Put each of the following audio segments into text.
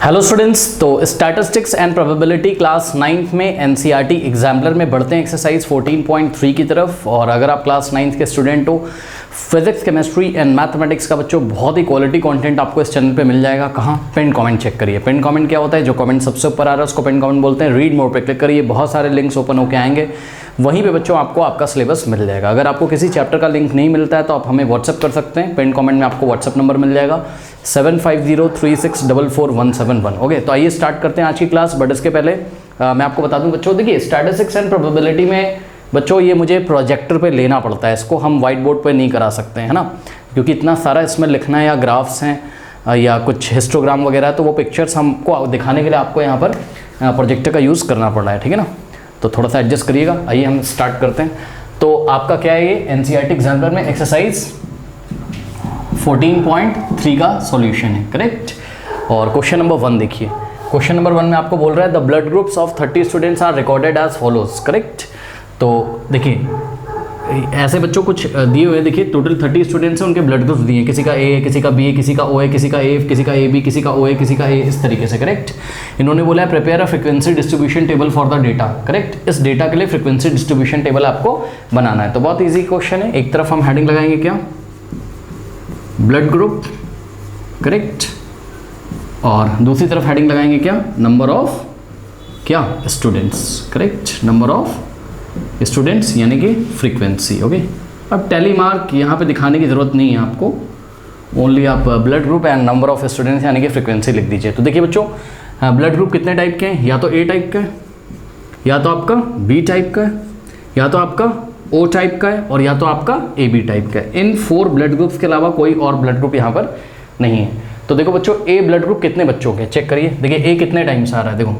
Hello students, तो statistics and probability class 9th में NCERT exemplar में बढ़ते हैं एक्सरसाइज 14.3 की तरफ। और अगर आप क्लास 9th के स्टूडेंट हो, फिजिक्स, केमिस्ट्री एंड मैथमेटिक्स का बच्चों बहुत ही क्वालिटी कंटेंट आपको इस चैनल पे मिल जाएगा। कहाँ? पिन कमेंट चेक करिए। पिन कमेंट क्या होता है? जो कमेंट सबसे ऊपर आ रहा है उसको पिन कमेंट बोलते हैं। रीड मोर पे क्लिक करिए, बहुत सारे लिंक्स ओपन होकर आएंगे, वहीं पे बच्चों आपको आपका सिलेबस मिल जाएगा। अगर आपको किसी चैप्टर का लिंक नहीं मिलता है तो आप हमें व्हाट्सअप कर सकते हैं। पिन कमेंट में आपको व्हाट्सअप नंबर मिल जाएगा 7503644171। ओके, तो आइए स्टार्ट करते हैं आज की क्लास। बट इसके पहले मैं आपको बता दूं बच्चों, देखिए स्टैटिस्टिक्स एंड प्रोबेबिलिटी में बच्चों ये मुझे प्रोजेक्टर पे लेना पड़ता है, इसको हम वाइट बोर्ड पे नहीं करा सकते हैं, है ना, क्योंकि इतना सारा इसमें लिखना है, या ग्राफ्स हैं या कुछ हिस्टोग्राम वगैरह, तो वो पिक्चर्स हमको दिखाने के लिए आपको यहाँ पर प्रोजेक्टर का यूज़ करना पड़ रहा है, ठीक है ना। तो थोड़ा सा एडजस्ट करिएगा। आइए हम स्टार्ट करते हैं। तो आपका क्या है, ये एनसीईआरटी एग्जाम्पलर में एक्सरसाइज 14.3 का सॉल्यूशन है, करेक्ट। और क्वेश्चन नंबर 1 देखिए। क्वेश्चन नंबर 1 में आपको बोल रहा है the blood groups of 30 students are recorded as follows, correct. तो देखिए ऐसे बच्चों कुछ दिए हुए, देखिए टोटल 30 स्टूडेंट्स हैं, उनके ब्लड ग्रुप्स दिए हैं, किसी का ए है, किसी का बी है, किसी का ओ है, किसी का ए, किसी का ए बी, किसी का ओ है, किसी का ए, इस तरीके से, करेक्ट। इन्होंने बोला है prepare a frequency distribution table for the data, correct. इस डेटा के लिए फ्रीक्वेंसी डिस्ट्रीब्यूशन टेबल आपको बनाना है। तो बहुत ईजी क्वेश्चन है। एक तरफ हम हेडिंग लगाएंगे क्या, ब्लड ग्रुप, करेक्ट, और दूसरी तरफ हेडिंग लगाएंगे क्या, नंबर ऑफ क्या students, correct, number of students यानी कि फ्रीक्वेंसी। ओके, अब टैली मार्क यहाँ पे दिखाने की ज़रूरत नहीं है आपको, ओनली आप blood group and number of students यानी कि फ्रीक्वेंसी लिख दीजिए। तो देखिए बच्चों, ब्लड ग्रुप कितने टाइप के हैं, या तो ए टाइप का है, या तो आपका बी टाइप का है, या तो आपका ओ टाइप का है, और या तो आपका ए बी टाइप का है। इन 4 ब्लड ग्रुप्स के अलावा कोई और ब्लड ग्रुप यहाँ पर नहीं है। तो देखो बच्चों, ए ब्लड ग्रुप कितने बच्चों के चेक करिए। देखिए ए कितने टाइम्स आ रहा है, देखो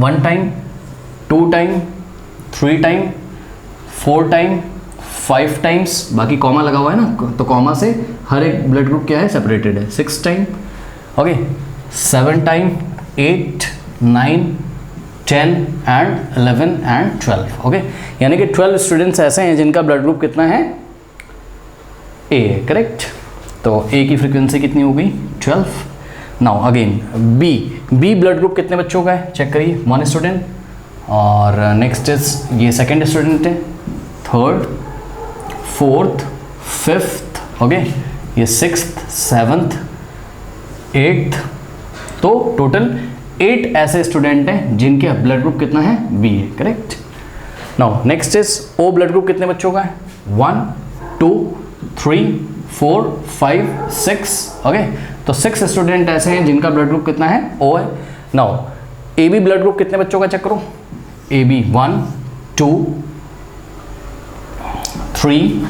1 time, 2 time, 3 time, 4 time, 5 times, बाकी कॉमा लगा हुआ है ना, तो कॉमा से हर एक ब्लड ग्रुप क्या है, सेपरेटेड है। 6 time, okay, 7 time, 8, 9, 10 and 11 and 12। Okay, यानी कि 12 स्टूडेंट्स ऐसे हैं जिनका ब्लड ग्रुप कितना है, ए, करेक्ट। तो ए की फ्रीक्वेंसी कितनी हो गई, 12। Now again B blood group कितने बच्चों का है चेक करिए, 1 स्टूडेंट। और नेक्स्ट इज ये सेकेंड स्टूडेंट है, 3rd, 4th, 5th, ओके, ये 6th, 7th, 8th। तो टोटल 8 ऐसे स्टूडेंट हैं जिनके ब्लड ग्रुप कितना है, बी है, correct. Now next is O blood group कितने बच्चों का है, 1, 2, 3, 4, 5, 6, ओके। तो 6 स्टूडेंट ऐसे हैं जिनका ब्लड ग्रुप कितना है, ओ है। Now A B blood group कितने बच्चों का चेक करो, ए बी 1, 2, 3,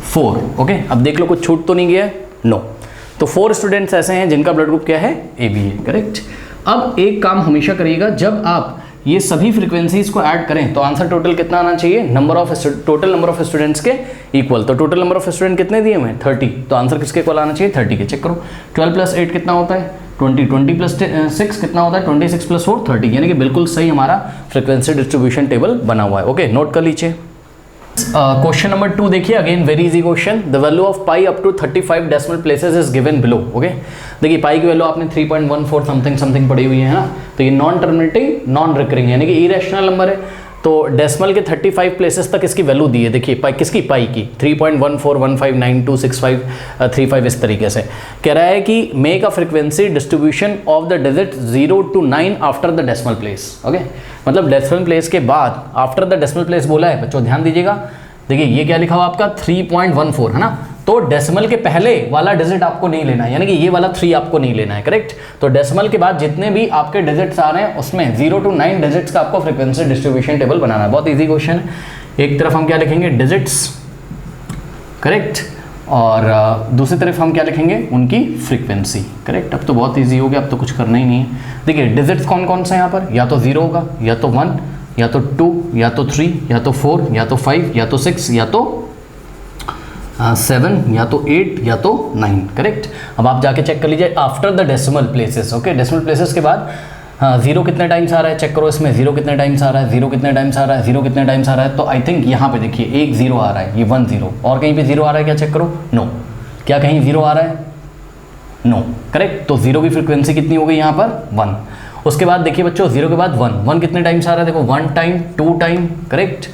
4, ओके। अब देख लो कुछ छूट तो नहीं गया, नो। तो 4 स्टूडेंट्स ऐसे हैं जिनका ब्लड ग्रुप क्या है, ए बी है, करेक्ट। अब एक काम हमेशा करिएगा, जब आप ये सभी फ्रीक्वेंसीज को ऐड करें तो आंसर टोटल कितना आना चाहिए, टोटल नंबर ऑफ स्टूडेंट्स के इक्वल। तो टोटल नंबर ऑफ स्टूडेंट कितने दिए हुए हैं, 30, तो आंसर किसके इक्वल आना चाहिए, 30 के। चेक करो, 12 + 8 कितना होता है, 20, 20 + 6 कितना होता है, 26 + 4 30, यानी कि बिल्कुल सही हमारा फ्रीक्वेंसी डिस्ट्रीब्यूशन टेबल बना हुआ है। ओके, नोट कर लीजिए। क्वेश्चन नंबर 2 देखिए, again very easy question. The value of pi up to 35 decimal places is given below. Okay, देखिए पाई की वैल्यू आपने 3.14 समथिंग पड़ी हुई है ना। तो ये नॉन टर्मिनेटिंग नॉन रिकरिंग यानी कि इरेशनल नंबर है। तो डेसिमल के 35 प्लेसेस तक इसकी वैल्यू दी है। देखिए पाई किसकी, पाई की 3.1415926535 इस तरीके से कह रहा है कि make a frequency distribution of the digit 0 to 9 after the decimal place. Okay, मतलब डेसिमल प्लेस के बाद आफ्टर द डेसिमल प्लेस बोला है बच्चों, ध्यान दीजिएगा। देखिए ये क्या लिखा हुआ आपका 3.14 है ना, तो डेसिमल के पहले वाला डिजिट आपको नहीं लेना है, यानी कि ये वाला 3 आपको नहीं लेना है, करेक्ट। तो डेसिमल के बाद जितने भी आपके डिजिट्स आ रहे हैं उसमें 0 to 9 डिजिट्स का आपको फ्रीक्वेंसी डिस्ट्रीब्यूशन टेबल बनाना है। बहुत इजी क्वेश्चन है। एक तरफ हम क्या लिखेंगे, डिजिट्स, करेक्ट, और दूसरी तरफ हम क्या लिखेंगे, उनकी फ्रीक्वेंसी, करेक्ट। अब तो बहुत ईजी हो गया, अब तो कुछ करना ही नहीं है। देखिए डिजिट्स कौन कौन से हैं यहाँ पर, या तो 0 होगा, या तो 1, या तो 2, या तो 3, या तो 4, या तो 5, या तो 6, या तो 7, या तो 8, या तो 9, करेक्ट। अब आप जाके चेक कर लीजिए after the decimal places. Okay, decimal places के बाद हाँ 0 कितने टाइम्स आ रहा है चेक करो, इसमें 0 कितने टाइम्स आ रहा है, 0 कितने टाइम्स आ रहा है, 0 कितने टाइम्स आ रहा है। तो आई थिंक यहाँ पे देखिए एक 0 आ रहा है, ये 1 0, और कहीं पे 0 आ रहा है क्या चेक करो, नो। क्या कहीं 0 आ रहा है, नो, करेक्ट। तो 0 की फ्रीक्वेंसी कितनी हो गई यहाँ पर 1। उसके बाद देखिए बच्चों 0 के बाद 1 कितने टाइम्स आ रहा है, देखो 1 टाइम 2 टाइम, करेक्ट,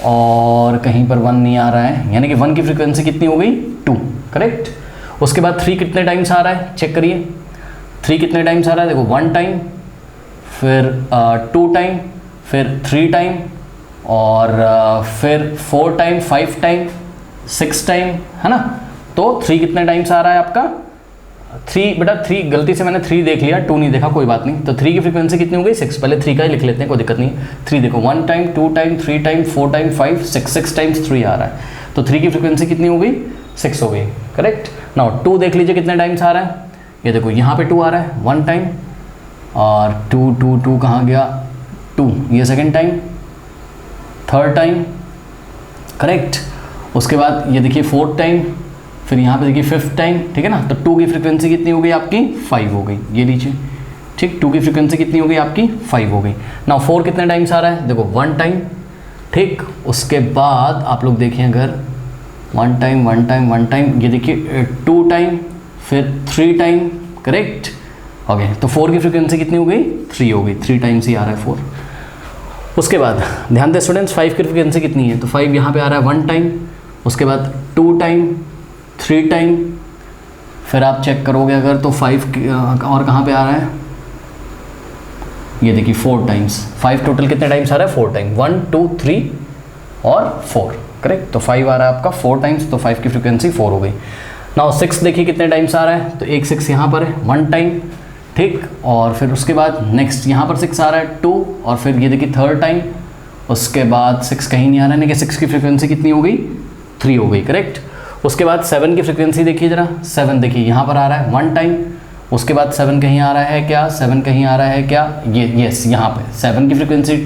और कहीं पर 1 नहीं आ रहा है, यानी कि 1 की फ्रीक्वेंसी कितनी हो गई 2, करेक्ट। उसके बाद 3 कितने टाइम्स आ रहा है, चेक करिए 3 कितने टाइम्स आ रहा है, देखो 1 टाइम, फिर 2 टाइम, फिर 3 टाइम, और फिर 4 टाइम, 5 टाइम, 6 टाइम, है ना। तो 3 कितने टाइम्स आ रहा है आपका 3, बेटा 3 गलती से मैंने 3 देख लिया, 2 नहीं देखा, कोई बात नहीं। तो 3 की फ्रीक्वेंसी कितनी हो गई 6, पहले 3 का ही लिख लेते हैं, कोई दिक्कत नहीं। 3 देखो 1 time 2 time 3 time 4 time 5 6 times 3 आ रहा है, तो 3 की फ्रीक्वेंसी कितनी हो गई 6 हो गई, करेक्ट। नाउ 2 देख लीजिए कितने टाइम्स आ रहा है, ये देखो यहाँ पे 2 आ रहा है 1 टाइम, और 2 कहाँ गया 2, ये second time, third time, correct. उसके बाद ये देखिए 4th टाइम, फिर यहाँ पे देखिए 5th टाइम, ठीक है ना। तो 2 की फ्रीक्वेंसी कितनी हो गई आपकी 5 हो गई, ये लीजिए, ठीक। 2 की फ्रीक्वेंसी कितनी हो गई आपकी 5 हो गई। नाउ 4 कितने टाइम्स आ रहा है, देखो 1 टाइम, ठीक। उसके बाद आप लोग देखिए अगर 1 टाइम 1 टाइम 1 टाइम, ये देखिए 2 टाइम, फिर 3 टाइम, करेक्ट, ओके। तो 4 की फ्रीक्वेंसी कितनी हो गई 3 हो गई, 3 टाइम्स ही आ रहा है 4। उसके बाद ध्यान दें स्टूडेंट्स 5 की फ्रीक्वेंसी कितनी है, तो 5 यहाँ पे आ रहा है 1 टाइम, उसके बाद 2 टाइम 3 टाइम, फिर आप चेक करोगे अगर तो 5 और कहाँ पे आ रहा है, ये देखिए 4 टाइम्स, 5 टोटल कितने टाइम्स आ रहा है 4 टाइम, 1 2 3 और 4, करेक्ट। तो 5 आ रहा है आपका 4 टाइम्स, तो 5 की फ्रीक्वेंसी 4 हो गई। नाउ 6 देखिए कितने टाइम्स आ रहा है, तो एक 6 यहाँ पर है 1 टाइम, ठीक। और फिर उसके बाद नेक्स्ट यहाँ पर 6 आ रहा है 2, और फिर ये देखिए 3rd टाइम, उसके बाद 6 कहीं नहीं आ रहा है, यानी कि 6 की फ्रीक्वेंसी कितनी हो गई 3 हो गई, करेक्ट। उसके बाद 7 की फ्रीक्वेंसी देखिए जरा, 7 देखिए यहाँ पर आ रहा है 1 टाइम, उसके बाद 7 कहीं आ रहा है क्या, 7 कहीं आ रहा है क्या, ये यस यहाँ पे 7 की फ्रीक्वेंसी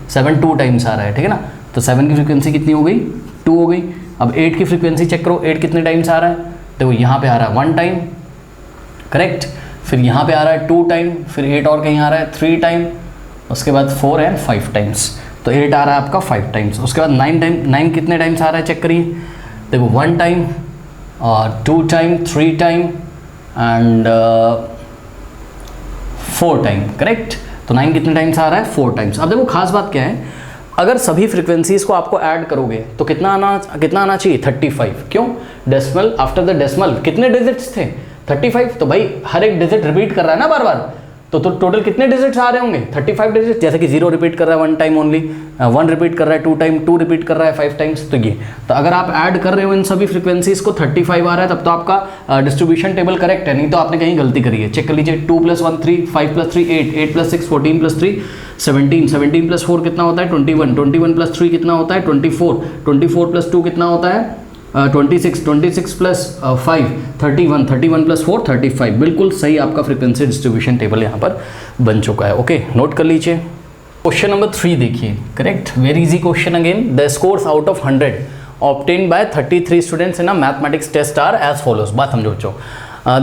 7 2 टाइम्स आ रहा है, ठीक है ना। तो 7 की फ्रीक्वेंसी कितनी हो गई 2 हो गई। अब 8 की फ्रीक्वेंसी चेक करो, 8 कितने टाइम्स आ रहा है, देखो यहाँ पे आ रहा है 1 टाइम, करेक्ट, फिर यहाँ पे आ रहा है 2 टाइम, फिर 8 और कहीं आ रहा है 3 टाइम, उसके बाद 4 एंड 5 टाइम्स, तो 8 आ रहा है आपका 5 टाइम्स। उसके बाद 9 टाइम, 9 कितने टाइम्स आ रहा है चेक करिए, देखो 1 टाइम और 2 time 3 time and 4 time, correct. तो 9 कितने टाइम्स आ रहा है 4 टाइम्स। अब देखो खास बात क्या है, अगर सभी फ्रीक्वेंसीज को आपको ऐड करोगे तो कितना आना चाहिए 35, क्यों, डेसिमल आफ्टर द डेसिमल कितने डिजिट्स थे 35, तो भाई हर एक डिजिट रिपीट कर रहा है ना बार बार, तो टोटल कितने डिजिट्स आ रहे होंगे 35 डिजिट। जैसे कि 0 रिपीट कर रहा है 1 टाइम ओनली, 1 रिपीट कर रहा है 2 टाइम, 2 रिपीट कर रहा है 5 टाइम्स। तो ये तो अगर आप ऐड कर रहे हो इन सभी फ्रीक्वेंसीज को 35 आ रहा है, तब तो आपका डिस्ट्रीब्यूशन टेबल करेक्ट है, नहीं तो आपने कहीं गलती करी है। चेक कर लीजिए 2 + 1 3, 5 + 3 8, 8 + 6 14 + 3 17, 17 + 4 कितना होता है 21, 21 + 3 कितना होता है 24, 24 + 2 कितना होता है 26, 26 + 5 31, 31 + 4 35। बिल्कुल सही आपका फ्रीक्वेंसी डिस्ट्रीब्यूशन टेबल यहाँ पर बन चुका है। ओके, नोट कर लीजिए। क्वेश्चन नंबर 3 देखिए, correct, very easy question again. The scores out of 100 obtained by 33 students in a mathematics test are as follows. बात समझो बच्चों,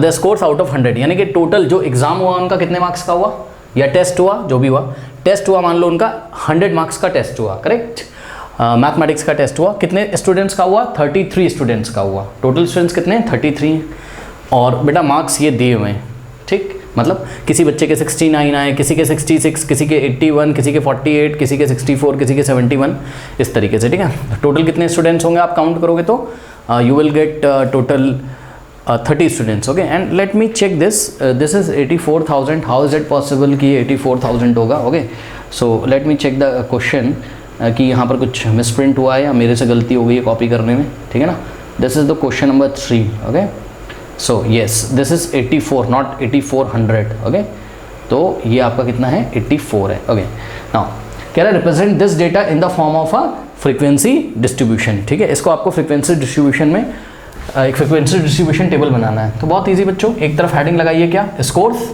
द स्कोर्स आउट ऑफ 100 यानी कि टोटल जो एग्जाम हुआ उनका कितने मार्क्स का हुआ, या टेस्ट हुआ, जो भी हुआ टेस्ट हुआ, मान लो उनका 100 मार्क्स का टेस्ट हुआ, करेक्ट। मैथमेटिक्स का टेस्ट हुआ, कितने स्टूडेंट्स का हुआ 33 स्टूडेंट्स का हुआ। टोटल स्टूडेंट्स कितने 33 हैं, और बेटा मार्क्स ये दिए हुए हैं, ठीक। मतलब किसी बच्चे के 69 आए, किसी के 66, किसी के 81, किसी के 48, किसी के 64, किसी के 71, इस तरीके से, ठीक है। टोटल कितने स्टूडेंट्स होंगे आप काउंट करोगे तो you will get total 30 students. Okay, and let me check this is 84,000। How is it possible कि 84,000 होगा। Okay, so let me check the question कि यहाँ पर कुछ मिसप्रिंट हुआ है या मेरे से गलती हो गई है कॉपी करने में, ठीक है ना। This is the question number 3। Okay, so yes this is 84 not 8400। Okay, तो ये आपका कितना है 84 है। ओके, नाउ कह रहा है represent this data in the form of a frequency distribution, ठीक है। इसको आपको फ्रीक्वेंसी डिस्ट्रीब्यूशन में एक फ्रीक्वेंसी डिस्ट्रीब्यूशन टेबल बनाना है। तो बहुत ईजी बच्चों, एक तरफ हेडिंग लगाइए क्या स्कोर्स,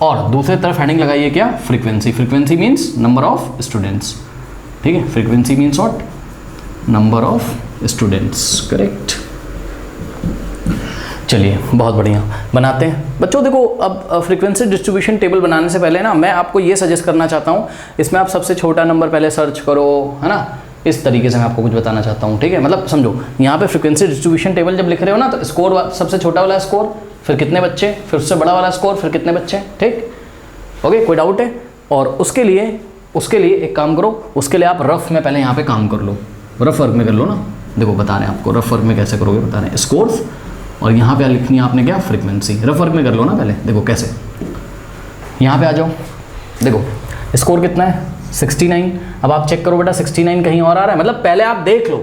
और दूसरी तरफ हेडिंग लगाइए क्या frequency. Frequency means number of students, ठीक है। Frequency means what, number of students, correct. चलिए बहुत बढ़िया बनाते हैं बच्चों। देखो अब फ्रीक्वेंसी डिस्ट्रीब्यूशन टेबल बनाने से पहले ना मैं आपको ये सजेस्ट करना चाहता हूँ, इसमें आप सबसे छोटा नंबर पहले सर्च करो, है ना, इस तरीके से मैं आपको कुछ बताना चाहता हूँ, ठीक है। मतलब समझो यहाँ पे फ्रीक्वेंसी डिस्ट्रीब्यूशन टेबल जब लिख रहे हो ना, तो स्कोर सबसे छोटा वाला स्कोर, फिर कितने बच्चे, फिर उससे बड़ा वाला स्कोर, फिर कितने बच्चे, ठीक, ओके, कोई डाउट है। और उसके लिए एक काम करो, उसके लिए आप रफ में पहले यहाँ पे काम कर लो, रफ वर्क में कर लो ना। देखो बता रहे हैं आपको रफ वर्क में कैसे करोगे, बता रहे हैं स्कोर्स, और यहाँ पे लिखनी है आपने क्या, फ्रीक्वेंसी। रफ वर्क में कर लो ना पहले। देखो कैसे, यहाँ पे आ जाओ, देखो स्कोर कितना है 69। अब आप चेक करो बेटा 69 कहीं और आ रहा है, मतलब पहले आप देख लो,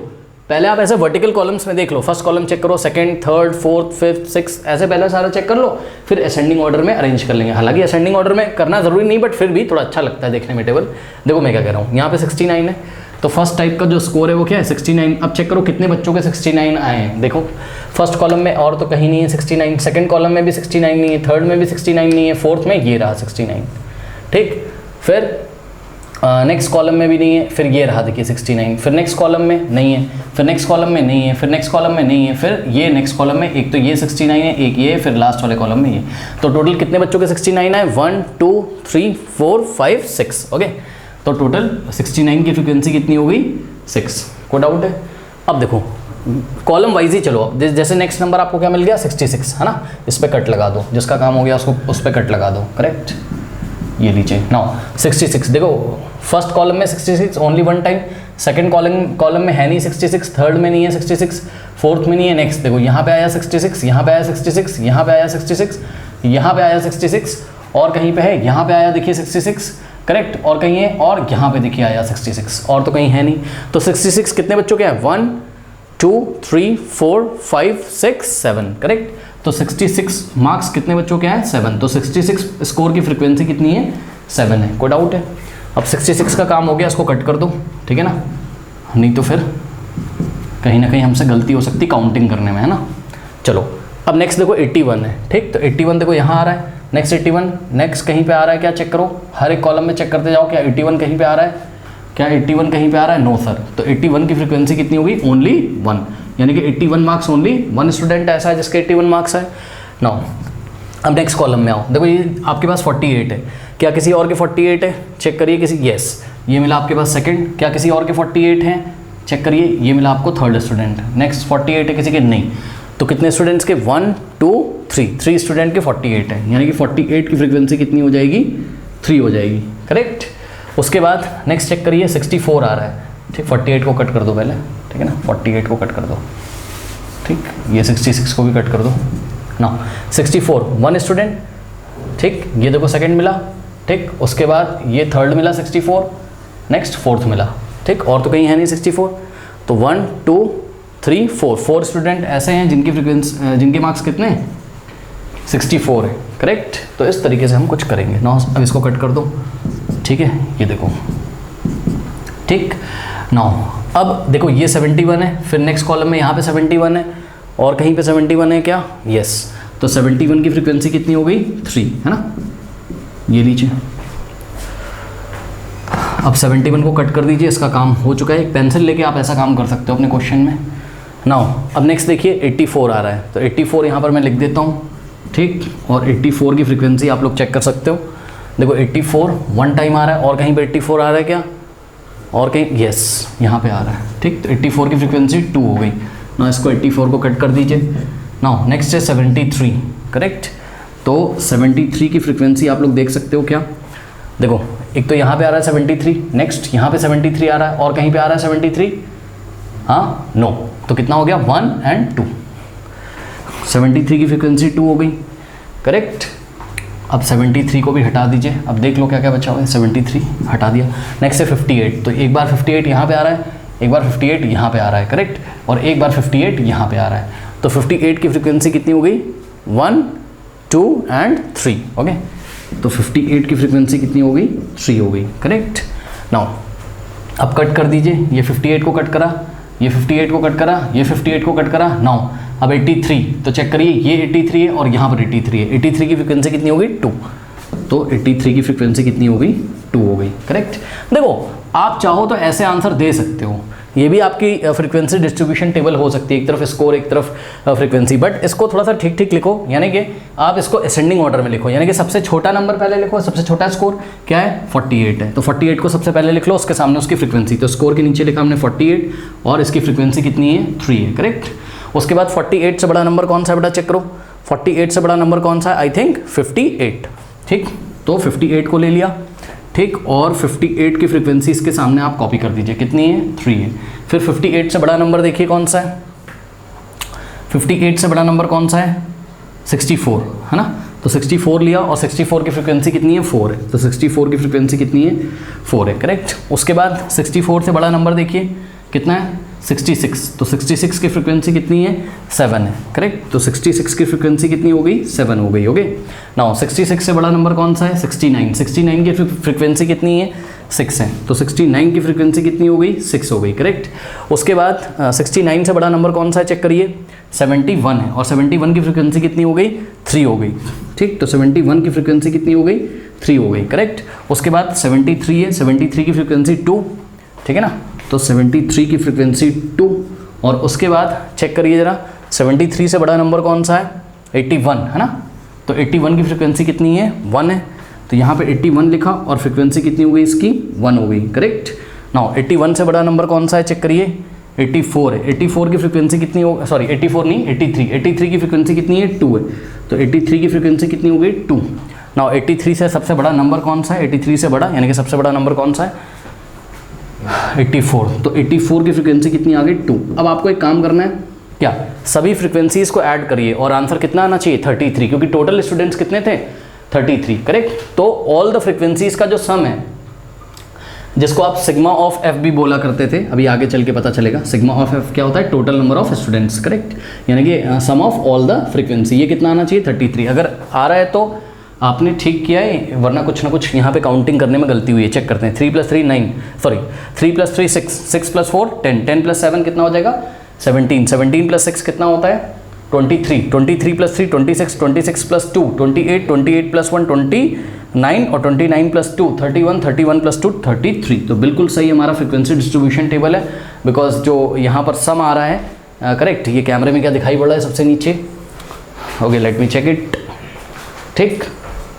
पहले आप ऐसे वर्टिकल कॉलम्स में देख लो, फर्स्ट कॉलम चेक करो, second, third, fourth, fifth, six, ऐसे पहले सारा चेक कर लो, फिर असेंडिंग ऑर्डर में अरेंज कर लेंगे। हालांकि असेंडिंग ऑर्डर में करना जरूरी नहीं, बट फिर भी थोड़ा अच्छा लगता है देखने में टेबल। देखो मैं क्या कह रहा हूँ, यहाँ पे 69 है, तो फर्स्ट टाइप का जो स्कोर है वो क्या है 69। अब चेक करो कितने बच्चों के 69 आए हैं। देखो फर्स्ट कॉलम में और तो कहीं नहीं है 69, सेकंड कॉलम में भी 69 नहीं है, थर्ड में भी 69 नहीं है, फोर्थ में ये रहा 69, ठीक। फिर नेक्स्ट कॉलम में भी नहीं है, फिर ये रहा देखिए 69, फिर नेक्स्ट कॉलम में नहीं है, फिर नेक्स्ट कॉलम में नहीं है, फिर नेक्स्ट कॉलम में नहीं है, फिर ये नेक्स्ट कॉलम में एक तो ये 69 है, एक ये, फिर लास्ट वाले कॉलम में ये। तो टोटल कितने बच्चों के 69 है, 1 2 3 4 5 6, ओके। तो टोटल 69 की फ्रिक्वेंसी कितनी हो गई 6। कोई डाउट है? अब देखो कॉलम वाइज ही चलो, अब जैसे नेक्स्ट नंबर आपको क्या मिल गया 66, है ना, इस पर कट लगा दो, जिसका काम हो गया उसको उस पर कट लगा दो, करेक्ट। ये लीजिए नाउ 66, देखो फर्स्ट कॉलम में 66 only one time, second column में है नहीं 66, थर्ड में नहीं है 66, फोर्थ में नहीं है। नेक्स्ट देखो यहाँ पे आया 66, यहाँ पे आया 66, यहाँ पे आया 66, यहाँ पे आया 66, और कहीं पे है, यहाँ पे आया देखिए 66, करेक्ट, और कहीं है, और यहाँ पे देखिए आया 66, और तो कहीं है नहीं। तो 66 कितने बच्चों के हैं, 1 2 3 4 5 6 7, करेक्ट। तो 66 मार्क्स कितने बच्चों के हैं 7, तो 66 स्कोर की फ्रीक्वेंसी कितनी है 7 है। कोई डाउट है? अब 66 का काम हो गया, इसको कट कर दो, ठीक है ना, नहीं तो फिर कहीं ना कहीं हमसे गलती हो सकती काउंटिंग करने में, है ना। चलो अब नेक्स्ट देखो 81 है, ठीक, तो 81 देखो यहाँ आ रहा है, नेक्स्ट 81, नेक्स्ट कहीं पे आ रहा है क्या, चेक करो, हर एक कॉलम में चेक करते जाओ, क्या 81 कहीं पे आ रहा है, क्या 81 कहीं पे आ रहा है, नो सर। तो 81 की फ्रीक्वेंसी कितनी होगी, ओनली 1, यानी कि 81 मार्क्स ओनली 1 स्टूडेंट ऐसा है जिसके 81 मार्क्स है। नाउ अब नेक्स्ट कॉलम में आओ, देखो ये आपके पास 48 है, क्या किसी और के 48 है, चेक करिए किसी, यस ये मिला आपके पास सेकंड, क्या किसी और के 48 हैं, चेक करिए, ये मिला आपको थर्ड स्टूडेंट। नेक्स्ट 48 है किसी के, नहीं, तो कितने स्टूडेंट्स के 1 2 3 स्टूडेंट के 48 है, यानी कि 48 की फ्रीक्वेंसी कितनी हो जाएगी 3 हो जाएगी, करेक्ट। उसके बाद नेक्स्ट चेक करिए 64 आ रहा है, ठीक, 48 को कट कर दो पहले, ठीक है ना, 48 को कट कर दो, ठीक, ये 66 को भी कट कर दो ना। 64 1 स्टूडेंट, ठीक, ये देखो सेकंड मिला, ठीक, उसके बाद ये थर्ड मिला 64, नेक्स्ट फोर्थ मिला, ठीक, और तो कहीं है नहीं 64, तो 1 2 3 4 स्टूडेंट ऐसे हैं जिनकी फ्रीक्वेंसी जिनके मार्क्स कितने 64 है, करेक्ट। तो इस तरीके से हम कुछ करेंगे ना। अब इसको कट कर दो, ठीक है, ये देखो, ठीक। नाउ अब देखो ये 71 है, फिर नेक्स्ट कॉलम में यहाँ पे 71 है, और कहीं पे 71 है क्या, यस। तो 71 की फ्रीक्वेंसी कितनी हो गई 3, है ना, ये लीजिए। अब 71 को कट कर दीजिए, इसका काम हो चुका है। एक पेंसिल लेके आप ऐसा काम कर सकते हो अपने क्वेश्चन में। नाउ अब नेक्स्ट देखिए 84 आ रहा है, तो 84 यहाँ पर मैं लिख देता हूँ, ठीक, और 84 की फ्रीक्वेंसी आप लोग चेक कर सकते हो। देखो 84 1 टाइम आ रहा है, और कहीं पे 84 आ रहा है क्या, और कहीं, यस यहाँ पे आ रहा है, ठीक। तो 84 की फ्रीक्वेंसी 2 हो गई ना, इसको 84 को कट कर दीजिए। नाउ नेक्स्ट है 73, करेक्ट। तो 73 की फ्रीक्वेंसी आप लोग देख सकते हो क्या, देखो एक तो यहाँ पे आ रहा है 73, नेक्स्ट यहाँ पे 73 आ रहा है, और कहीं पे आ रहा है 73, हाँ नो, तो कितना हो गया 1 और 2, 73 की फ्रीक्वेंसी 2 हो गई, करेक्ट। अब 73 को भी हटा दीजिए, अब देख लो क्या क्या बचा हुआ है, 73 हटा दिया। नेक्स्ट है 58, तो एक बार 58 यहाँ पे आ रहा है, एक बार 58 यहाँ पे आ रहा है, करेक्ट, और एक बार 58 यहाँ पे आ रहा है। तो 58 की फ्रीक्वेंसी कितनी हो गई 1 2 और 3, ओके। तो 58 की फ्रीक्वेंसी कितनी हो गई 3 हो गई, करेक्ट। नाउ अब कट कर दीजिए, ये 58 को कट करा, ये 58 को कट करा, ये 58 को कट करा। नाउ अब 83, तो चेक करिए ये 83 है और यहाँ पर 83 है, 83 की फ्रीक्वेंसी कितनी हो गई 2, तो 83 की फ्रीक्वेंसी कितनी हो गई 2 हो गई, करेक्ट। देखो आप चाहो तो ऐसे आंसर दे सकते हो ये भी आपकी फ्रीक्वेंसी डिस्ट्रीब्यूशन टेबल हो सकती है, एक तरफ स्कोर एक तरफ फ्रीक्वेंसी, बट इसको थोड़ा सा ठीक ठीक लिखो, यानी कि आप इसको असेंडिंग ऑर्डर में लिखो, यानी कि सबसे छोटा नंबर पहले लिखो, सबसे छोटा स्कोर क्या है 48 है, तो 48 को सबसे पहले लिख लो, उसके सामने उसकी फ्रीक्वेंसी, तो स्कोर के नीचे लिखा हमने 48 और इसकी फ्रीक्वेंसी कितनी है 3 है, करेक्ट। उसके बाद 48 से बड़ा नंबर कौन सा है बेटा, चेक करो 48 से बड़ा नंबर कौन सा है, आई थिंक 58, ठीक, तो 58 को ले लिया, ठीक, और 58 की फ्रीक्वेंसी इसके सामने आप कॉपी कर दीजिए, कितनी है 3 है। फिर 58 से बड़ा नंबर देखिए कौन सा है, 58 से बड़ा नंबर कौन सा है 64 है ना, तो 64 लिया और 64 की फ्रीक्वेंसी कितनी है 4 है, तो 64 की फ्रीक्वेंसी कितनी है 4 है, करेक्ट। उसके बाद 64 से बड़ा नंबर देखिए कितना है 66, तो 66 की फ्रीक्वेंसी कितनी है 7 है, करेक्ट, तो 66 की फ्रीक्वेंसी कितनी हो गई 7 हो गई, ओके। नाउ 66 से बड़ा नंबर कौन सा है 69, 69 की फ्रीक्वेंसी कितनी है 6 है, तो 69 की फ्रीक्वेंसी कितनी हो गई 6 हो गई, करेक्ट। उसके बाद 69 से बड़ा नंबर कौन सा है चेक करिए 71 है, और 71 की फ्रीक्वेंसी कितनी हो गई 3 हो गई, ठीक, तो 71 की फ्रीक्वेंसी कितनी हो गई 3 हो गई, करेक्ट। उसके बाद 73 है, 73 की फ्रीक्वेंसी 2, ठीक है ना, तो 73 की फ्रीक्वेंसी 2, और उसके बाद चेक करिए ज़रा 73 से बड़ा नंबर कौन सा है 81 है ना, तो 81 की फ्रीक्वेंसी कितनी है 1 है, तो यहाँ पे 81 लिखा और फ्रीक्वेंसी कितनी हो गई इसकी 1 हो गई, करेक्ट। नाउ 81 से बड़ा नंबर कौन सा है चेक करिए 84 है, 84 की फ्रीक्वेंसी कितनी हो, सॉरी 84 नहीं 83, 83 की फ्रीक्वेंसी कितनी है 2 है, तो 83 की फ्रीक्वेंसी कितनी हो गई 2। नाउ 83 से सबसे बड़ा नंबर कौन सा है 83 से बड़ा, यानी कि सबसे बड़ा नंबर कौन सा है 84, तो 84 की फ्रीक्वेंसी कितनी आ गई 2। अब आपको एक काम करना है, क्या सभी फ्रीक्वेंसीज को ऐड करिए और आंसर कितना आना चाहिए 33, क्योंकि टोटल स्टूडेंट्स कितने थे 33, करेक्ट। तो ऑल द फ्रीक्वेंसीज का जो सम है, जिसको आप सिग्मा ऑफ एफ भी बोला करते थे, अभी आगे चल के पता चलेगा सिग्मा ऑफ एफ क्या होता है, total number of students, correct, यानी कि सम ऑफ ऑल द फ्रीक्वेंसी, ये कितना आना चाहिए 33। अगर आ रहा है तो आपने ठीक किया है, वरना कुछ ना कुछ यहाँ पे काउंटिंग करने में गलती हुई है, चेक करते हैं। 3 + 3 9, सॉरी 3 + 3 6, 6 + 4 10, 10 + 7 कितना हो जाएगा 17, 17 + 6 कितना होता है 23, 23 + 3 26, 26 + 2 28, 28 + 1 29 और 29 + 2 31, 31 + 2 33। तो बिल्कुल सही हमारा फ्रीक्वेंसी डिस्ट्रीब्यूशन टेबल है, बिकॉज जो यहाँ पर सम आ रहा है, करेक्ट, ये कैमरे में क्या दिखाई पड़ रहा है सबसे नीचे, okay let me check it, ठीक,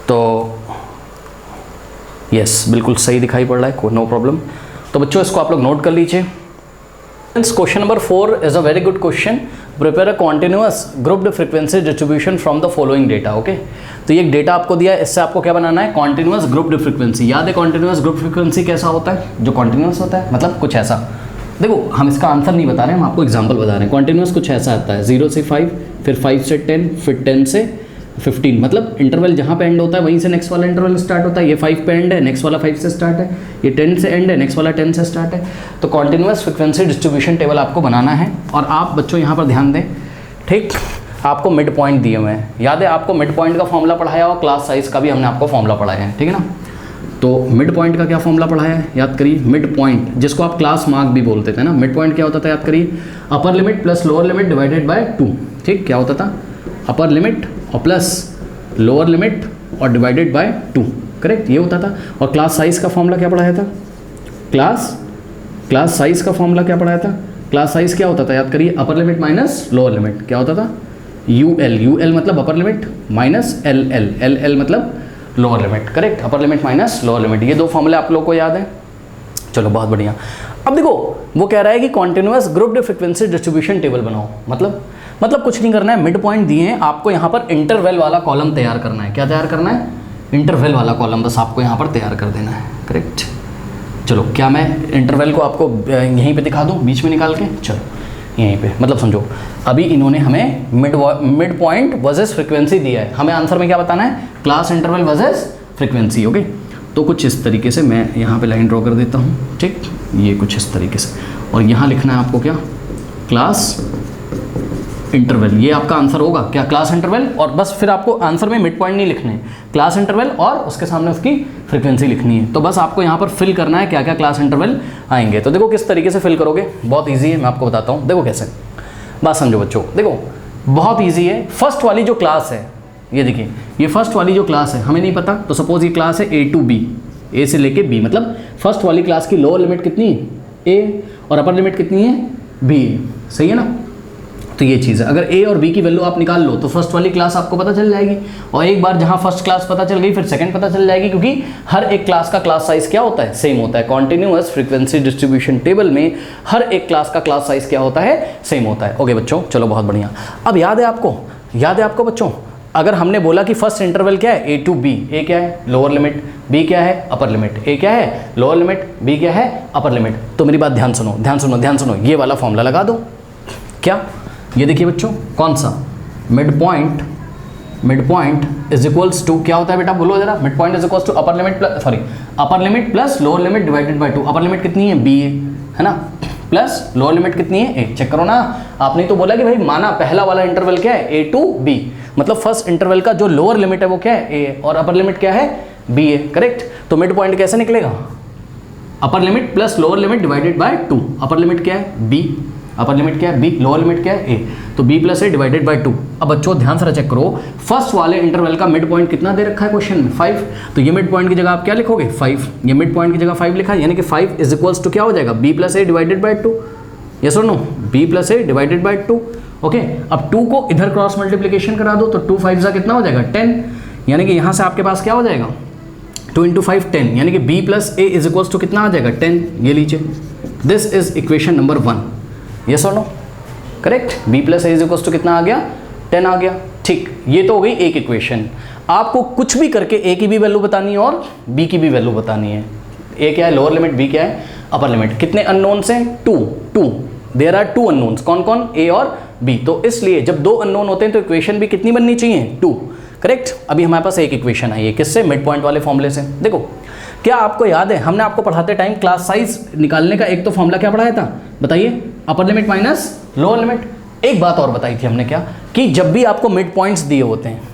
तो यस बिल्कुल सही दिखाई पड़ रहा है, नो प्रॉब्लम। तो बच्चों इसको आप लोग नोट कर लीजिए। Question number 4 is a very good question, prepare a continuous grouped frequency distribution from the following data, okay. तो ये एक डेटा आपको दिया है, इससे आपको क्या बनाना है कॉन्टिन्यूअस ग्रुप्ड फ्रीक्वेंसी। याद है कॉन्टिन्यूअस ग्रुप फ्रीक्वेंसी कैसा होता है, जो कॉन्टिन्यूअस होता है मतलब कुछ ऐसा, देखो हम इसका आंसर नहीं बता रहे हैं, हम आपको एग्जाम्पल बता रहे हैं। कॉन्टिन्यूअस कुछ ऐसा आता है 0 से 5, फिर 5 से 10, फिर 10 से 15, मतलब इंटरवल जहाँ पे एंड होता है वहीं से नेक्स्ट वाला इंटरवल स्टार्ट होता है। ये 5 पे एंड है, नेक्स्ट वाला 5 से स्टार्ट है, ये 10 से एंड है, नेक्स्ट वाला 10 से स्टार्ट है। तो कॉन्टिन्यूअस फ्रीक्वेंसी डिस्ट्रीब्यूशन टेबल आपको बनाना है, और आप बच्चों यहाँ पर ध्यान दें, ठीक, आपको मिड पॉइंट दिए हुए हैं, याद है आपको मिड पॉइंट का फॉर्मूला पढ़ाया और क्लास साइज का भी हमने आपको फॉर्मूला पढ़ाया है, ठीक है ना। तो मिड पॉइंट का क्या फॉर्मूला पढ़ाया है याद करिए, मिड पॉइंट जिसको आप क्लास मार्क भी बोलते थे ना, मिड पॉइंट क्या होता था याद करिए, अपर limit plus lower limit divided by 2, ठीक, क्या होता था अपर लिमिट और प्लस लोअर लिमिट और डिवाइडेड बाय 2, करेक्ट, ये होता था। और क्लास साइज का फॉर्मूला क्या पढ़ाया था, क्लास साइज का फॉर्मूला क्या पढ़ाया था, क्लास साइज क्या होता था याद करिए, upper limit minus lower limit, क्या होता था UL मतलब अपर लिमिट माइनस LL मतलब lower limit, correct, upper limit minus lower limit, ये 2 फॉर्मूले आप लोगों को याद है। चलो बहुत बढ़िया। अब देखो वो कह रहा है कि continuous grouped frequency distribution table बनाओ, मतलब कुछ नहीं करना है, मिड पॉइंट दिए हैं आपको, यहाँ पर इंटरवल वाला कॉलम तैयार करना है। क्या तैयार करना है, इंटरवल वाला कॉलम बस आपको यहाँ पर तैयार कर देना है, करेक्ट। चलो क्या मैं इंटरवल को आपको यहीं पे दिखा दूँ बीच में निकाल के, चलो यहीं पे, मतलब समझो अभी इन्होंने हमें मिड पॉइंट वर्सेस फ्रीक्वेंसी दिया है, हमें आंसर में क्या बताना है, class interval versus frequency, okay. तो कुछ इस तरीके से मैं यहाँ पे लाइन ड्रॉ कर देता हूँ, ठीक, ये कुछ इस तरीके से, और यहाँ लिखना है आपको क्या, क्लास इंटरवल, ये आपका आंसर होगा क्या, क्लास इंटरवल, और बस फिर आपको आंसर में मिड पॉइंट नहीं लिखने हैं, क्लास इंटरवल और उसके सामने उसकी फ्रीक्वेंसी लिखनी है। तो बस आपको यहाँ पर फिल करना है क्या क्या क्लास इंटरवल आएंगे। तो देखो किस तरीके से फिल करोगे, बहुत ईजी है, मैं आपको बताता हूँ, देखो कैसे, बात समझो बच्चों, देखो बहुत ईजी है। फर्स्ट वाली जो क्लास है, ये देखिए, ये फर्स्ट वाली जो क्लास है, हमें नहीं पता, तो सपोज ये क्लास है A to B, A से लेके B, मतलब फर्स्ट वाली क्लास की लोअर लिमिट कितनी ए और अपर लिमिट कितनी है बी ए, सही है ना। तो ये चीज़ है, अगर ए और बी की वैल्यू आप निकाल लो तो फर्स्ट वाली क्लास आपको पता चल जाएगी, और एक बार जहाँ फर्स्ट क्लास पता चल गई फिर सेकंड पता चल जाएगी, क्योंकि हर एक क्लास का क्लास साइज क्या होता है, सेम होता है। कॉन्टिन्यूअस फ्रीक्वेंसी डिस्ट्रीब्यूशन टेबल में हर एक क्लास का क्लास साइज क्या होता है, सेम होता है। ओके बच्चों, चलो बहुत बढ़िया। अब याद है आपको बच्चों, अगर हमने बोला कि फर्स्ट इंटरवल क्या है, ए टू बी, ए क्या है लोअर लिमिट, बी क्या है अपर लिमिट, ए क्या है लोअर लिमिट, बी क्या है अपर लिमिट, तो मेरी बात ध्यान सुनो, ये वाला फॉर्मूला लगा दो। क्या, ये देखिए बच्चों, कौन सा, mid point is equals to, क्या होता है बेटा बोलो जरा, mid point is equals to upper limit plus lower limit divided by 2। Upper limit कितनी है बी ए, है ना, प्लस लोअर लिमिट कितनी है ए। चेक करो ना, आपने तो बोला कि भाई माना पहला वाला इंटरवल क्या है, ए टू बी, मतलब फर्स्ट इंटरवल का जो लोअर लिमिट है वो क्या है ए, और अपर लिमिट क्या है बी ए, करेक्ट। तो मिड पॉइंट कैसे निकलेगा, अपर limit plus lower limit divided by 2। Upper limit क्या है बी, अपर लिमिट क्या है बी, लोअर लिमिट क्या है ए, तो B plus A divided by 2। अब बच्चों ध्यान से चेक करो, फर्स्ट वाले इंटरवल का मिड पॉइंट कितना दे रखा है क्वेश्चन में 5, तो ये मिड पॉइंट की जगह आप क्या लिखोगे 5, ये मिड पॉइंट की जगह 5 लिखा है, यानी कि 5 इज इक्वल्स टू क्या हो जाएगा B plus A divided by 2। Yes और no, B plus A divided by 2। Okay, अब 2 को इधर क्रॉस मल्टीप्लीकेशन करा दो तो 2 5 जा कितना हो जाएगा 10, यानी कि यहाँ से आपके पास क्या हो जाएगा 2 × 5 10, यानी कि b plus A is equals to कितना आ जाएगा 10। ये लीजिए, this is equation number 1। Yes और no, correct. b plus A is equals to कितना आ गया 10 आ गया। ठीक, ये तो हो गई एक इक्वेशन। आपको कुछ भी करके a की भी वैल्यू बतानी है और b की भी वैल्यू बतानी है। a क्या है लोअर लिमिट, b क्या है अपर लिमिट। कितने अननोन्स हैं 2 देयर आर 2 अननोन्स, कौन कौन a और b। तो इसलिए जब 2 अननोन होते हैं तो इक्वेशन भी कितनी बननी चाहिए 2, करेक्ट। अभी हमारे पास एक इक्वेशन आई है, किससे, मिड पॉइंट वाले फॉर्मूले से। देखो, क्या आपको याद है हमने आपको पढ़ाते टाइम क्लास साइज निकालने का एक तो फॉर्मूला क्या पढ़ाया था, बताइए, upper limit minus lower limit. एक बात और बताई थी हमने क्या, कि जब भी आपको मिड पॉइंट्स दिए होते हैं,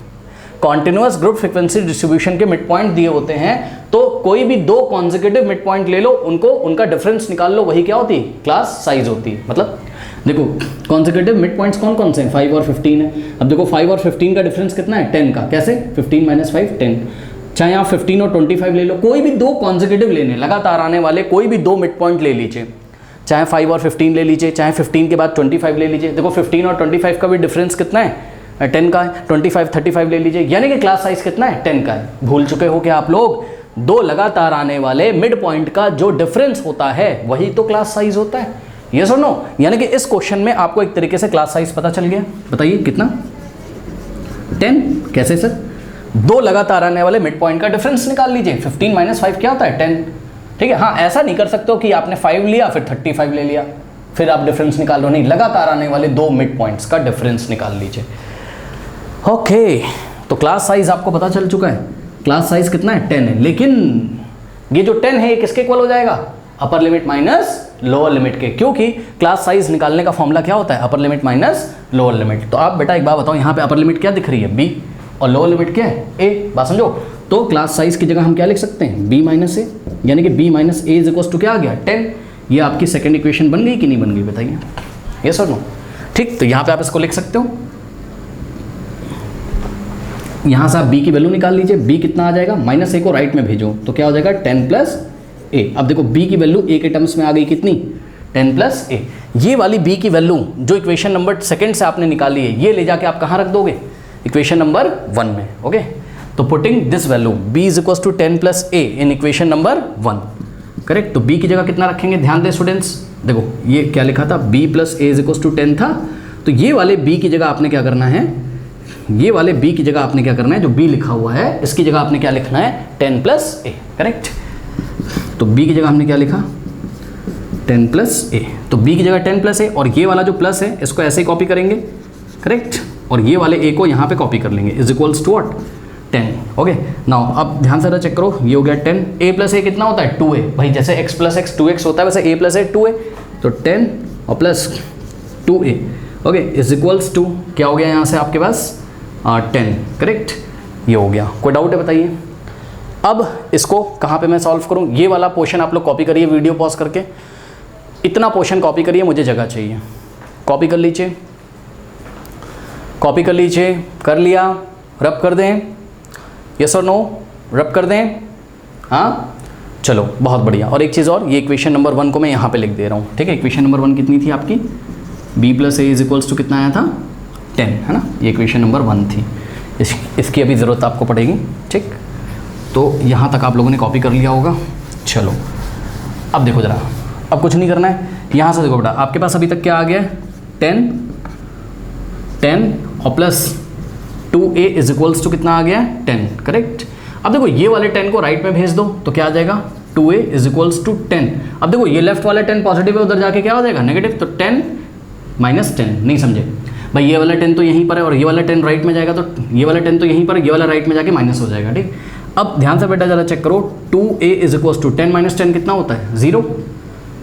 कॉन्टिन्यूअस ग्रुप फ्रीक्वेंसी डिस्ट्रीब्यूशन के मिड पॉइंट दिए होते हैं, तो कोई भी 2 कॉन्जिक्यूटिव मिड पॉइंट ले लो, उनका डिफरेंस निकाल लो, वही क्या होती है क्लास साइज होती है। मतलब देखो कॉन्जिक्यूटिव मिड पॉइंट्स कौन कौन से हैं, 5 और 15 है। अब देखो 5 और 15 का डिफरेंस कितना है 10 का, कैसे 15 माइनस 5 10। चाहे आप 15 और 25 ले लो, कोई भी 2 कॉन्जिक्यूटिव लेने लगातार आने वाले कोई भी 2 मिड पॉइंट ले लीजिए, चाहे 5 और 15 ले लीजिए, चाहे 15 के बाद 25 ले लीजिए। देखो 15 और 25 का भी डिफरेंस कितना है 10 का है, 25 35 ले लीजिए, यानी कि क्लास साइज कितना है 10 का है। भूल चुके हो क्या आप लोग, 2 लगातार आने वाले मिड पॉइंट का जो डिफरेंस होता है वही तो क्लास साइज होता है। यस और नो, यानी कि इस क्वेश्चन में आपको एक तरीके से क्लास साइज पता चल गया। बताइए कितना 10, कैसे सर, 2 लगातार आने वाले मिड पॉइंट का डिफरेंस निकाल लीजिए, 15 माइनस 5 क्या होता है 10। ठीक है, हाँ ऐसा नहीं कर सकते हो कि आपने 5 लिया फिर 35 ले लिया फिर आप डिफरेंस निकाल लो, नहीं, लगातार आने वाले 2 मिड पॉइंट्स का डिफरेंस निकाल लीजिए। ओके, तो क्लास साइज आपको पता चल चुका है, क्लास साइज कितना है 10 है, लेकिन ये जो 10 है ये किसके इक्वल हो जाएगा, upper limit minus lower limit के, क्योंकि क्लास साइज निकालने का फॉर्मूला क्या होता है upper limit minus lower limit. तो आप बेटा एक बात बताओ, यहाँ पे अपर लिमिट क्या दिख रही है b और लोअर लिमिट क्या है a, बात समझो। तो क्लास साइज की जगह हम क्या लिख सकते हैं b माइनस ए, यानी कि b minus A is equals to क्या आ गया 10। ये आपकी सेकंड इक्वेशन बन गई कि नहीं बन गई, बताइए यस और नो। ठीक, तो यहाँ पे आप इसको लिख सकते हो, यहाँ से आप b की वैल्यू निकाल लीजिए, b कितना आ जाएगा, माइनस ए को राइट में भेजो तो क्या हो जाएगा 10 प्लस ए। अब देखो b की वैल्यू a के टर्म्स में आ गई कितनी 10 प्लस ए। ये वाली b की वैल्यू जो इक्वेशन नंबर सेकंड से आपने निकाली है, ये ले जाके आप कहाँ रख दोगे, इक्वेशन नंबर 1 में। ओके, तो putting this value b is equals to 10 plus A in equation number 1, correct. तो b की जगह कितना रखेंगे, ध्यान दें स्टूडेंट्स, देखो ये क्या लिखा था b plus A is equals to 10 था, तो ये वाले b की जगह आपने क्या करना है, ये वाले b की जगह आपने क्या करना है, जो b लिखा हुआ है इसकी जगह आपने क्या लिखना है 10 प्लस ए, करेक्ट। तो b की जगह हमने क्या लिखा 10 प्लस ए, तो b की जगह 10 प्लस ए, और ये वाला जो प्लस है इसको ऐसे ही कॉपी करेंगे, करेक्ट, और ये वाले a को यहाँ पे कॉपी कर लेंगे, is equals to what 10। Okay, now अब ध्यान से चेक करो, ये हो गया 10, a प्लस ए कितना होता है 2a, भाई जैसे x प्लस एक्स 2x होता है वैसे a प्लस ए 2a, तो 10 और plus 2a, okay, is equals to क्या हो गया यहाँ से आपके पास 10, करेक्ट। ये हो गया, कोई डाउट है बताइए। अब इसको कहाँ पे मैं सॉल्व करूँ, ये वाला पोर्शन आप लोग कॉपी करिए, वीडियो पॉज करके इतना पोर्शन कॉपी करिए, मुझे जगह चाहिए, कॉपी कर लीजिए, कॉपी कर लीजिए, कर लिया, रब कर दें, यस और नो, रब कर दें, हाँ चलो बहुत बढ़िया। और एक चीज़ और, ये इक्वेशन नंबर 1 को मैं यहाँ पे लिख दे रहा हूँ, ठीक है। इक्वेशन नंबर 1 कितनी थी आपकी, b + a = कितना आया था 10, है ना। ये इक्वेशन नंबर 1 थी। इसकी अभी ज़रूरत आपको पड़ेगी, ठीक। तो यहाँ तक आप लोगों ने कॉपी कर लिया होगा। चलो अब देखो ज़रा, अब कुछ नहीं करना है। यहाँ से देखो बेटा, आपके पास अभी तक क्या आ गया है 10 और प्लस 2a = कितना आ गया है 10, करेक्ट। अब देखो ये वाले 10 को राइट में भेज दो तो क्या आ जाएगा 2a = 10। अब देखो ये लेफ्ट वाला 10 पॉजिटिव है, उधर जाके क्या हो जाएगा नेगेटिव, तो 10 - 10। नहीं समझे भाई, ये वाला 10 तो यहीं पर है और ये वाला 10 राइट में जाएगा, तो ये वाला 10 तो यहीं पर, ये वाला राइट में जाके माइनस हो जाएगा, ठीक। अब ध्यान से बेटा ज़रा चेक करो, 2a = 10 - 10 कितना होता है 0,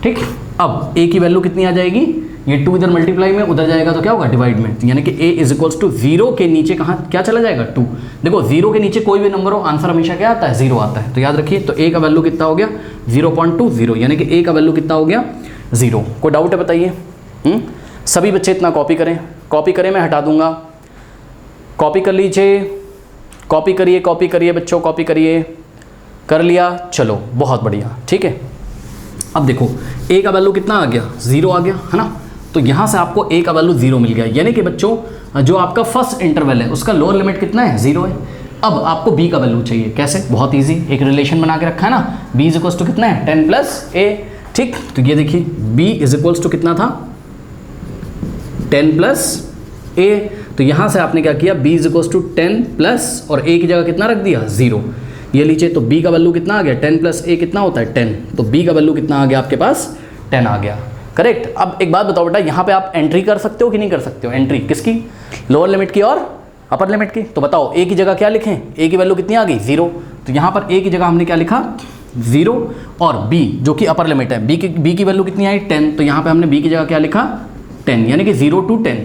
ठीक। अब a की वैल्यू कितनी आ जाएगी, ये 2 इधर मल्टीप्लाई में, उधर जाएगा तो क्या होगा डिवाइड में, यानी कि a = 0 के नीचे कहाँ क्या चला जाएगा 2। देखो 0 के नीचे कोई भी नंबर हो, आंसर हमेशा क्या आता है 0 आता है, तो याद रखिए। तो a का वैल्यू कितना हो गया 0.20, यानी कि a का वैल्यू कितना हो गया 0। कोई डाउट है बताइए? सभी बच्चे इतना कॉपी करें, मैं हटा दूंगा। कॉपी कर लीजिए, कॉपी करिए बच्चों, कॉपी करिए। कर लिया, चलो बहुत बढ़िया, ठीक है। अब देखो a का वैल्यू कितना आ गया 0 आ गया, है ना। तो यहाँ से आपको a का वैल्यू 0 मिल गया, यानी कि बच्चों जो आपका फर्स्ट इंटरवल है उसका लोअर लिमिट कितना है 0 है। अब आपको b का वैल्यू चाहिए, कैसे, बहुत इजी, एक रिलेशन बना के रखा है ना, b = कितना है 10 + a, ठीक। तो ये देखिए b = कितना था 10 + a, तो यहाँ से आपने क्या किया b = 10 प्लस और a की जगह कितना रख दिया 0। ये लीजिए, तो b का वैल्यू कितना आ गया 10 + a कितना होता है 10, तो b का वैल्यू कितना आ गया आपके पास 10 आ गया, करेक्ट। अब एक बात बताओ बेटा, यहाँ पे आप एंट्री कर सकते हो कि नहीं कर सकते हो? एंट्री किसकी, लोअर लिमिट की और अपर लिमिट की। तो बताओ a की जगह क्या लिखें, a की वैल्यू कितनी आ गई 0, तो यहाँ पर a की जगह हमने क्या लिखा 0, और b जो कि अपर लिमिट है, b की वैल्यू कितनी आई 10, तो यहाँ पर हमने b की जगह क्या लिखा 10, यानी कि 0 to 10।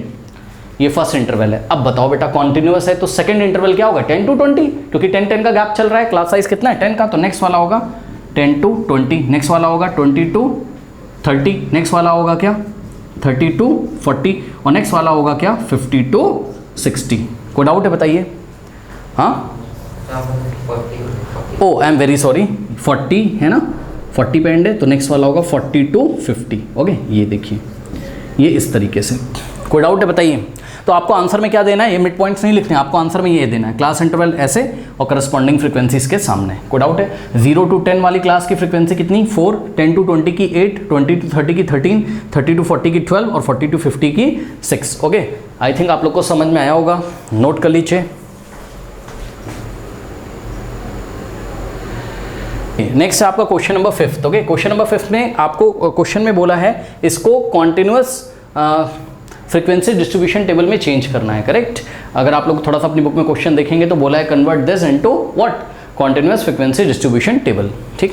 ये फर्स्ट इंटरवल है। अब बताओ बेटा कॉन्टिन्यूअस है तो सेकंड इंटरवल क्या होगा 10 to 20, क्योंकि 10 का गैप चल रहा है, क्लास साइज कितना है 10 का, तो नेक्स्ट वाला होगा 10 to 20, नेक्स्ट वाला होगा 20 to 30, नेक्स्ट वाला होगा क्या 30 to 40, और नेक्स्ट वाला होगा क्या 50 to 60। कोई डाउट है बताइए? हाँ, ओ आई एम वेरी सॉरी, 40 है ना, 40 पे एंड है, तो नेक्स्ट वाला होगा 40 to 50। ओके, ये देखिए ये इस तरीके से। कोई डाउट है बताइए? तो आपको आंसर में क्या देना है, ये मिड पॉइंट्स नहीं लिखने हैं, आपको आंसर में ये देना है क्लास इंटरवल ऐसे और करस्पॉन्डिंग फ्रीक्वेंसीज के सामने। कोई डाउट है? 0 to 10 वाली क्लास की फ्रीक्वेंसी कितनी 4, 10 to 20 की 8, 20 to 30 की 13, 30 to 40 की 12 और 40 to 50 की 6। ओके, आई थिंक आप लोग को समझ में आया होगा, नोट कर लीजिए। नेक्स्ट है आपका question number 5। Okay, question number 5 में आपको क्वेश्चन में बोला है इसको कॉन्टिन्यूअस फ्रीक्वेंसी डिस्ट्रीब्यूशन टेबल में चेंज करना है, करेक्ट। अगर आप लोग थोड़ा सा अपनी बुक में क्वेश्चन देखेंगे तो बोला है convert this into what, continuous frequency distribution table, ठीक।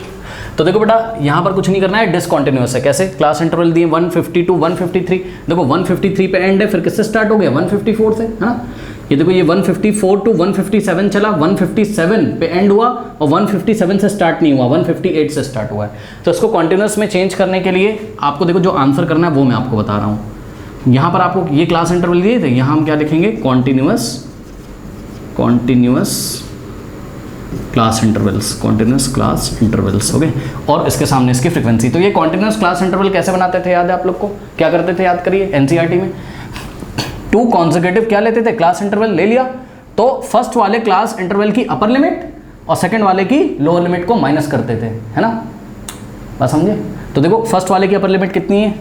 तो देखो बेटा यहाँ पर कुछ नहीं करना है, डिसकॉन्टिन्यूअस है। कैसे? क्लास इंटरवल दिए 150 to 153, देखो 153 पे एंड है, फिर किससे स्टार्ट हो गया 154 से, है ना। ये देखो ये 154 to 157 चला, 157 पे एंड हुआ और 157 से स्टार्ट नहीं हुआ, 158 से स्टार्ट हुआ है। तो इसको कॉन्टिन्यूअस में चेंज करने के लिए आपको देखो जो आंसर करना है वो मैं आपको बता रहा हूँ। यहाँ पर आपको ये क्लास इंटरवल दिए थे, यहाँ हम क्या लिखेंगे कॉन्टिन्यूअस क्लास इंटरवल्स, ओके। और इसके सामने इसकी फ्रीक्वेंसी। तो ये कॉन्टिन्यूअस क्लास इंटरवल कैसे बनाते थे याद है आप लोग को? क्या करते थे याद करिए, एनसीईआरटी में 2 कॉन्सेक्यूटिव क्या लेते थे क्लास इंटरवल ले लिया, तो फर्स्ट वाले क्लास इंटरवल की अपर लिमिट और सेकंड वाले की लोअर लिमिट को माइनस करते थे, है ना, बात समझे। तो देखो फर्स्ट वाले की अपर लिमिट कितनी है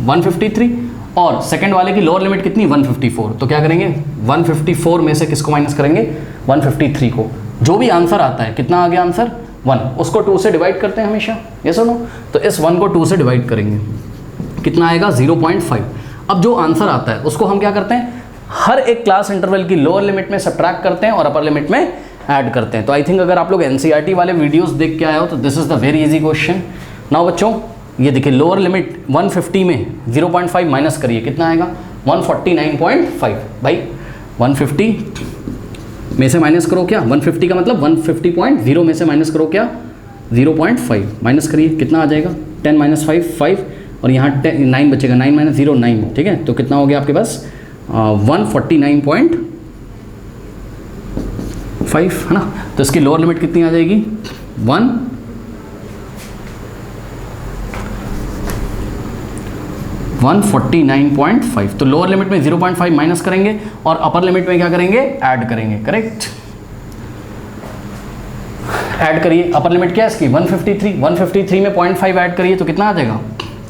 153 और सेकंड वाले की लोअर लिमिट कितनी 154, तो क्या करेंगे 154 में से किसको माइनस करेंगे 153 को। जो भी आंसर आता है, कितना आ गया आंसर 1, उसको 2 से डिवाइड करते हैं हमेशा, ये सुनो। तो इस 1 को 2 से डिवाइड करेंगे, कितना आएगा 0.5। अब जो आंसर आता है उसको हम क्या करते हैं, हर एक क्लास इंटरवल की लोअर लिमिट में सब्ट्रैक्ट करते हैं और अपर लिमिट में ऐड करते हैं। तो आई थिंक अगर आप लोग एनसीईआरटी वाले वीडियोस देख के आए हो तो this is the very easy question. Now बच्चों ये देखिए लोअर लिमिट 150 में 0.5 माइनस करिए, कितना आएगा 149.5। भाई 150 में से माइनस करो क्या, 150 का मतलब 150.0 में से माइनस करो क्या 0.5 माइनस करिए, कितना आ जाएगा 10 - 5 5 और यहाँ 9 बचेगा, 9 - 0 9, ठीक है। तो कितना हो गया आपके पास 149.5, है ना। तो इसकी लोअर लिमिट कितनी आ जाएगी 1 149.5। तो लोअर लिमिट में 0.5 माइनस करेंगे और अपर लिमिट में क्या करेंगे, ऐड करेंगे। करेक्ट, ऐड करिए। अपर लिमिट क्या है इसकी 153, 153 में 0.5 ऐड करिए तो कितना आ जाएगा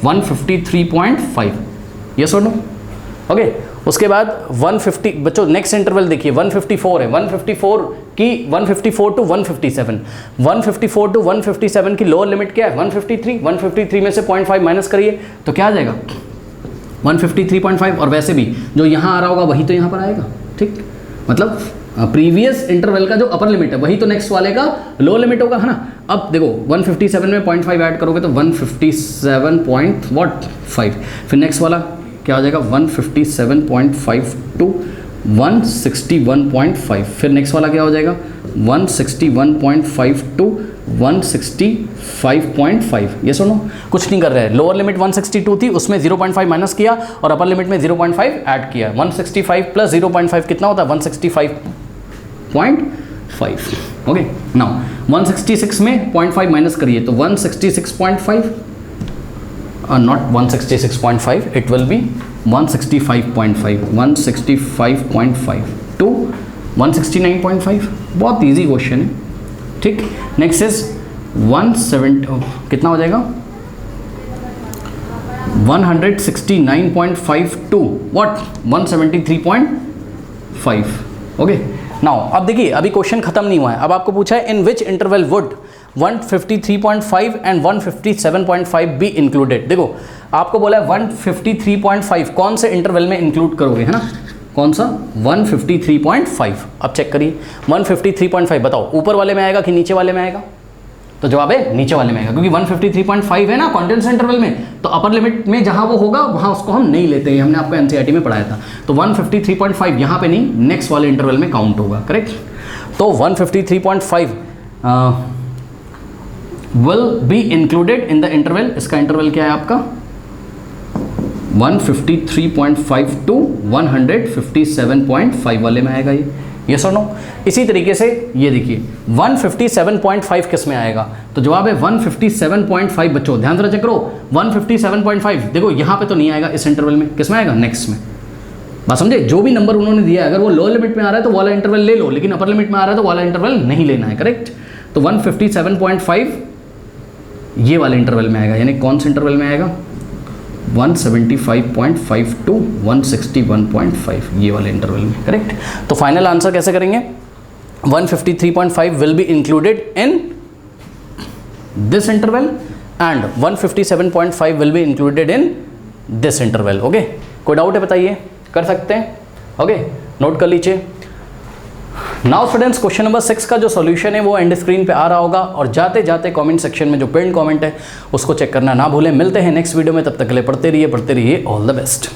153.5। यस और नो? ओके, उसके बाद 150, बच्चों नेक्स्ट इंटरवल देखिए 154 है, 154 की 154 टू 157, 154 टू 157 की लोअर लिमिट क्या है 153, 153 में से 0.5 माइनस करिए तो क्या आ जाएगा 153.5। और वैसे भी जो यहाँ आ रहा होगा वही तो यहाँ पर आएगा। ठीक, मतलब प्रीवियस इंटरवल का जो अपर लिमिट है वही तो नेक्स्ट वाले का लो लिमिट होगा, है ना। अब देखो 157 में 0.5 ऐड करोगे तो 157.5, फिर नेक्स्ट वाला क्या हो जाएगा 157.5 टू 161.5, फिर नेक्स्ट वाला क्या हो जाएगा 161.5 टू 165.5। ये सुनो, कुछ नहीं कर रहे हैं। लोअर लिमिट 162 थी, उसमें 0.5 माइनस किया और अपर लिमिट में 0.5 ऐड किया। 165 प्लस 0.5 कितना होता है 165.5। ओके, नाउ 166 में 0.5 माइनस करिए तो 166.5, not 166.5, it will be 165.5, 165.5 to 169.5। बहुत इजी क्वेश्चन है। ठीक, नेक्स्ट इज 170, कितना हो जाएगा 169.5 टू व्हाट 173.5। ओके, नाउ अब देखिए अभी क्वेश्चन खत्म नहीं हुआ है। अब आपको पूछा है in which interval would 153.5 and 157.5 be included. देखो आपको बोला है 153.5 कौन से इंटरवल में इंक्लूड करोगे, है ना, कौन सा 153.5। अब चेक करिए 153.5 बताओ ऊपर वाले में आएगा कि नीचे वाले में आएगा, तो जवाब है नीचे वाले में आएगा, क्योंकि 153.5 है ना कॉन्फिडेंस इंटरवल में, तो अपर लिमिट में जहां वो होगा वहां उसको हम नहीं लेते हैं, हमने आपको एनसीईआरटी में पढ़ाया था। तो 153.5 यहां पे नहीं, नेक्स्ट वाले इंटरवल में काउंट होगा। करेक्ट, तो 153.5 will be included in the interval. इसका इंटरवल क्या है आपका 153.5 टू 157.5 वाले में आएगा ये। यस और नो? इसी तरीके से ये देखिए 157.5 किस में आएगा, तो जवाब है 157.5। बच्चों ध्यान से चेक करो 157.5 देखो यहाँ पे तो नहीं आएगा इस इंटरवल में, किस में आएगा नेक्स्ट में। बात समझे? जो भी नंबर उन्होंने दिया है अगर वो लोअर लिमिट में आ रहा है तो वाला इंटरवल ले लो, लेकिन अपर लिमिट में आ रहा है तो वाला इंटरवल नहीं लेना है। करेक्ट, तो 157.5 ये वाले इंटरवल में आएगा, यानी कौन से इंटरवल में आएगा 175.5 टू 161.5 ये वाले इंटरवल में। करेक्ट, तो फाइनल आंसर कैसे करेंगे 153.5 will be included in this interval and 157.5 will be included in this interval. Okay, कोई डाउट है बताइए, कर सकते हैं। ओके, नोट कर लीजिए। नाउ स्टूडेंट्स क्वेश्चन नंबर 6 का जो सॉल्यूशन है वो एंड स्क्रीन पे आ रहा होगा, और जाते जाते कमेंट सेक्शन में जो पिन कमेंट है उसको चेक करना ना भूलें। मिलते हैं नेक्स्ट वीडियो में, तब तक के लिए पढ़ते रहिए ऑल द बेस्ट।